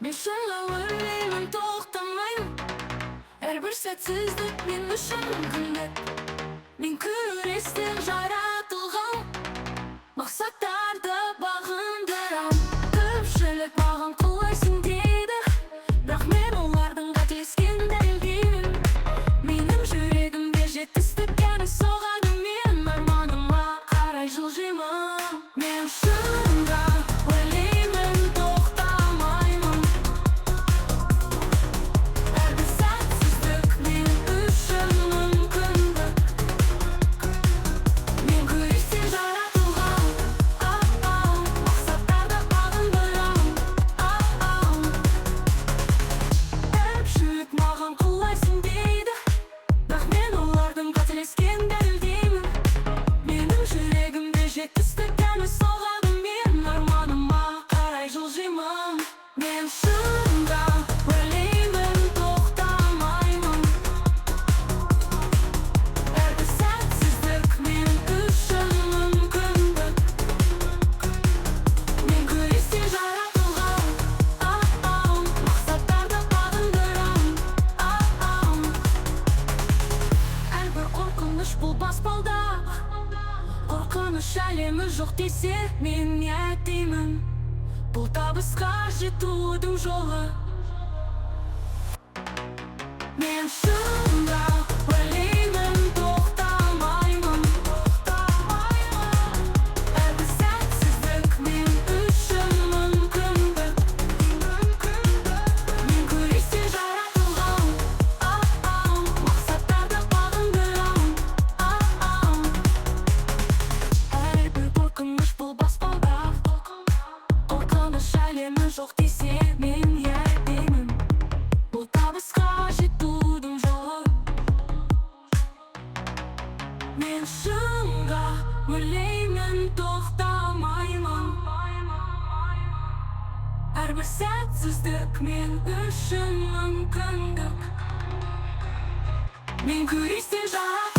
Мен шынлап ойлаймын, тоқтамаймын. Әрбір сәтсіздік мен үшін мүмкіндік. Мен күрестен жаратылған, мақсаттарды бағындырам. Көпшілік маған қолайсың дейді, бірақ мен олардың қателескенін дәлелдеймін. Менің жүрегімде жетістік әні соғады, мен арманыма қарай жылжимын. Мен шынға ойлаймын, тоқтамаймын. Әрбір сәтсіздік мен үшін мүмкіндік. Мен күрестен жаратылған, мақсаттарды бағындырам. Көпшілік маған қолайсың дейді, бірақ мен олардың қателескенін дәлелдеймін. Менің жүрегімде жетістік әні соғады, мен арманыма қарай жылжимын. Мен шынға ойлаймын, тоқтамаймын. Әрбір сәтсіздік мен үшін мүмкіндік. Мен күрестен жаратылған, мақсаттарды бағындырам. Әрбір қорқыныш бұл баспалдақ, қорқыныш әлемі жоқ десе, мен не деймін? Бұл табысқа жетудің жолы. Мен шынға ойлаймын, тоқтамаймын. Әрбір сәтсіздік мен үшін мүмкіндік. Мен күрестен жаратылған, мақсаттарды бағындырам. Әрбір қорқыныш бұл баспалдақ, қорқыныш әлемі жоқ десе, мен не деймін? Бұл табысқа жетудің жолы. Мен шынға ойлаймын, тоқтамаймын. Әрбір сәтсіздік мен үшін мүмкіндік. Мен күрестен жаратылған.